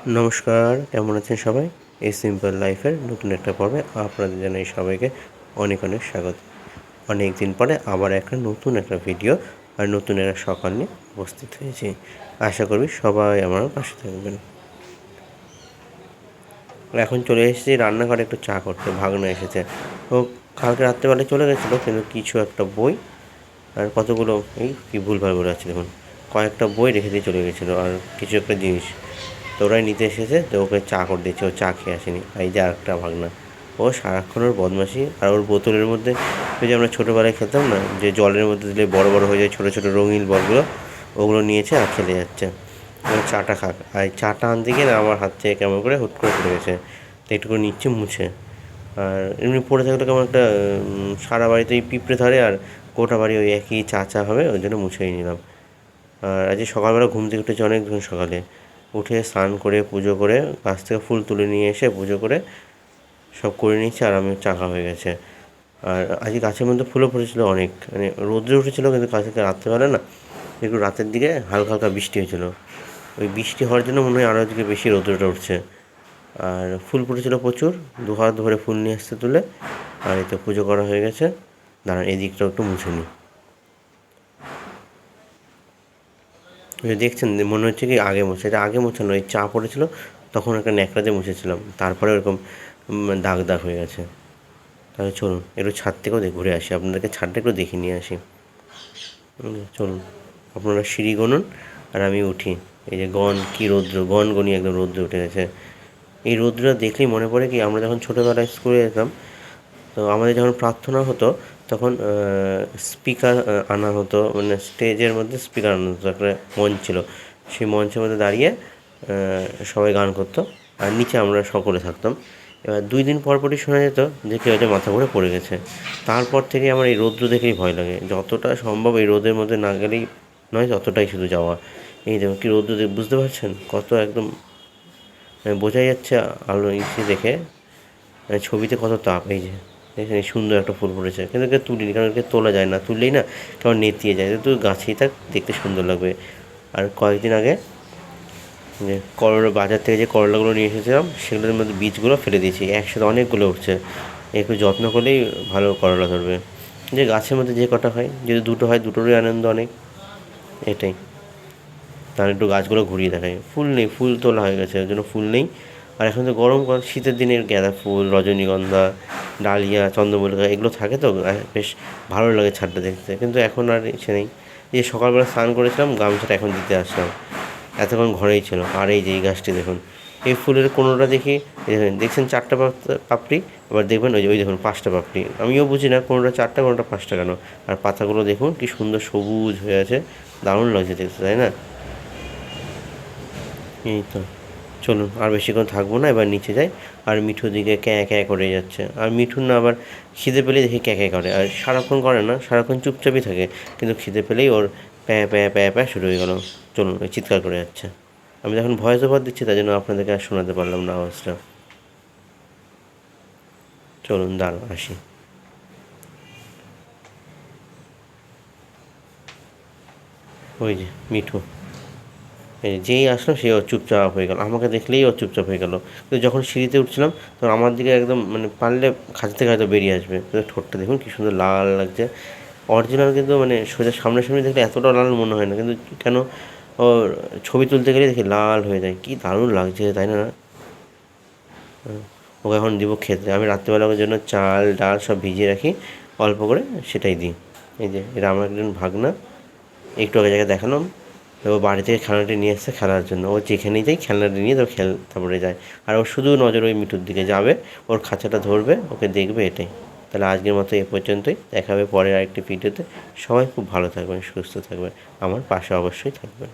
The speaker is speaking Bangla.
নমস্কার, কেমন আছেন সবাই? এই সিম্পল লাইফের নতুন একটা পর্বে আপনাদের জানাই সবাইকে অনেক অনেক স্বাগত। অনেক দিন পরে আবার একটা নতুন একটা ভিডিও আর নতুন একটা সকাল নিয়ে উপস্থিত হয়েছি। আশা করি সবাই আমার পাশে থাকবেন। এখন চলে এসেছি রান্নাঘরে একটু চা করতে, ভাগনা এসেছে। ও কালকে রাত্রেবেলায় চলে গেছিলো, কিন্তু কিছু একটা বই আর কতগুলো কি ভুলভাল বলে যাচ্ছে দেখুন, কয়েকটা বই রেখে দিয়ে চলে গেছিলো আর কিছু একটা জিনিস, তো ওরাই নিতে এসেছে। তো ওকে চা করে দিচ্ছে, ও চা খেয়ে আসেনি। এই যে আরেকটা ভাগনা, ও সারাক্ষণ ওর বদমাশি। আর ওর বোতলের মধ্যে ওই যে আমরা ছোটোবেলায় খেতাম না, যে জলের মধ্যে দিলে বড় বড় হয়ে যায় ছোটো ছোটো রঙিন বলগুলো, ওগুলো নিয়েছে আর খেলে যাচ্ছে। চাটা খাক, আর চাটা আনতে গিয়ে না আমার হাত থেকে কেমন করে হুট করে পড়ে গেছে, তো একটু করে নিচ্ছে মুছে। আর এমনি পড়ে থাকলে কেমন একটা সারা বাড়িতে ওই পিঁপড়ে ধরে, আর গোটা বাড়ি ওই একই চা চা হবে, ওই জন্য মুছেই নিলাম। আর আজকে সকালবেলা ঘুম থেকে উঠেছে অনেক সকালে, উঠে স্নান করে পুজো করে গাছ থেকে ফুল তুলে নিয়ে এসে পুজো করে সব করে নিয়েছি, আর আমি চাকা হয়ে গেছে। আর আজকে গাছের মধ্যে ফুলও ফুটেছিলো অনেক, মানে রোদ্রে উঠেছিলো, কিন্তু গাছে রাত্রেবেলা না একটু রাতের দিকে হালকা হালকা বৃষ্টি হয়েছিলো। ওই বৃষ্টি হওয়ার জন্য মনে হয় আরও আজকে বেশি রোদ্রটা উঠছে। আর ফুল ফুটেছিলো প্রচুর, দু হাত ধরে ফুল নিয়ে আসতে তুলে। আর এই তো পুজো করা হয়ে গেছে। দাঁড়ান এদিকটাও একটু মুছে নিই। দেখছেন মনে হচ্ছে কি আগে মোছা, এটা আগে মোছানো, ওই চা পড়েছিল তখন একটা ন্যাকড়া দিয়ে মুছেছিলাম, তারপরে ওরকম দাগ দাগ হয়ে গেছে। তাহলে চলুন একটু ছাদ থেকেও ঘুরে আসি, আপনাদেরকে ছাদটা একটু দেখে নিয়ে আসি। চলুন, আপনারা সিঁড়ি গনুন আর আমি উঠি। এই যে কী রৌদ্র, গনি একদম রৌদ্র উঠে গেছে। এই রৌদ্রটা দেখলেই মনে পড়ে কি, আমরা যখন ছোটোবেলায় স্কুলে যেতাম, তো আমাদের যখন প্রার্থনা হতো তখন স্পিকার আনা হতো, মানে স্টেজের মধ্যে স্পিকার আনা হতো, একটা মঞ্চ ছিল, সেই মঞ্চের মধ্যে দাঁড়িয়ে সবাই গান করতো, আর নিচে আমরা সকলে থাকতাম। এবার 2 দিন পর পরই শোনা যেত যে কেউ হয়তো মাথা ঘুরে পড়ে গেছে। তারপর থেকে আমার এই রৌদ্র দেখেই ভয় লাগে, যতটা সম্ভব এই রোদের মধ্যে না গেলেই নয়, ততটাই শুধু যাওয়া। এই দেখুন কি রৌদ্র, বুঝতে পারছেন কত একদম বোঝাই যাচ্ছে আলো ইসে দেখে, ছবিতে কত তাপ। এই যে দেখেন এই সুন্দর একটা ফুল ফুটেছে, কিন্তু একে তুলিনি, কারণ একে তোলা যায় না, তুললেই না কেমন নেতিয়ে যায়, তো গাছেই থাক, দেখতে সুন্দর লাগবে। আর কয়েকদিন আগে যে করলা, বাজার থেকে যে করলাগুলো নিয়ে এসেছিলাম, সেগুলোর মধ্যে বীজগুলো ফেলে দিয়েছি, একসাথে অনেকগুলো উঠছে। একটু যত্ন করলেই ভালো করলা ধরবে। যে গাছের মধ্যে যে কটা হয়, যদি দুটো হয় দুটোরই আনন্দ অনেক, এটাই। তার একটু গাছগুলো ঘুরিয়ে দেখায়। ফুল নেই, ফুল তোলা হয়ে গেছে, ওই জন্য ফুল নেই। আর এখন তো গরম, শীতের দিনের গাঁদা ফুল, রজনীগন্ধা, ডালিয়া, চন্দ্রমল্লিকা এগুলো থাকে, তো বেশ ভালো লাগে ছাদটা দেখতে, কিন্তু এখন আর ইচ্ছে নেই। এই সকালবেলা স্নান করেছিলাম, গামছাটা এখন দিতে আসলাম, এতক্ষণ ঘরেই ছিল। আর এই যে এই গাছটি দেখুন, এই ফুলের কোনোটা দেখি, দেখছেন 4টা পাপড়ি, আবার দেখবেন ওই দেখুন 5টা পাপড়ি। আমিও বুঝি না কোনোটা 4টা কোনোটা 5টা কেন। আর পাতাগুলো দেখুন কি সুন্দর সবুজ হয়ে আছে, দারুণ লাগছে দেখতে, তাই না? এই তো, চলুন আর বেশিক্ষণ থাকবো না, এবার নিচে যাই। আর মিঠুর দিকে ক্যাঁ ক্যাঁ করে যাচ্ছে, আর মিঠুর না আবার খিদে পেলেই দেখি ক্যাঁ ক্যাঁ করে, আর সারাক্ষণ করে না, সারাক্ষণ চুপচাপই থাকে, কিন্তু খিদে পেলেই ওর প্যাঁ প্যাঁ প্যাঁ প্যাঁ শুরু হয়ে গেল। চলুন, ওই চিৎকার করে যাচ্ছে। আমি যখন ভয়েস ওভার দিচ্ছি, তাই জন্য আপনাদেরকে আর শোনাতে পারলাম না আওয়াজটা। চলুন দাঁড়ান আসি। ওই যে মিঠু, এই যেই আসলো সে ও চুপচাপ হয়ে গেল, আমাকে দেখলেই ও চুপচাপ হয়ে গেল। কিন্তু যখন সিঁড়িতে উঠছিলাম তখন আমার দিকে একদম, মানে পারলে খাঁচা থেকে হয়তো বেরিয়ে আসবে, কিন্তু ঠোঁটটা দেখুন কী সুন্দর লাল লাগছে। অরিজিনাল কিন্তু, মানে সোজা সামনাসামনি দেখলে এতটা লাল মনে হয় না, কিন্তু কেন ওর ছবি তুলতে গেলে দেখি লাল হয়ে যায়, কী দারুণ লাগছে তাই না? ওকে এখন দিব খেতে। আমি রাত্রিবেলা ওর জন্য চাল ডাল সব ভিজিয়ে রাখি অল্প করে, সেটাই দিই। এই যে এটা আমার একজন ভাগনা, একটু আগে জায়গায় দেখালাম। ও বাড়ি থেকে খেলনাটি নিয়ে এসছে খেলার জন্য, ও যেখানেই যায় খেলনাটি নিয়ে তো তারপরে যায়। আর ও শুধু নজর ওই মিঠুর দিকে যাবে, ওর খাঁচাটা ধরবে, ওকে দেখবে, এটাই। তাহলে আজকের মতো এ পর্যন্তই, দেখা হবে পরের আরেকটি ভিডিওতে। সবাই খুব ভালো থাকবেন, সুস্থ থাকবেন, আমার পাশে অবশ্যই থাকবেন।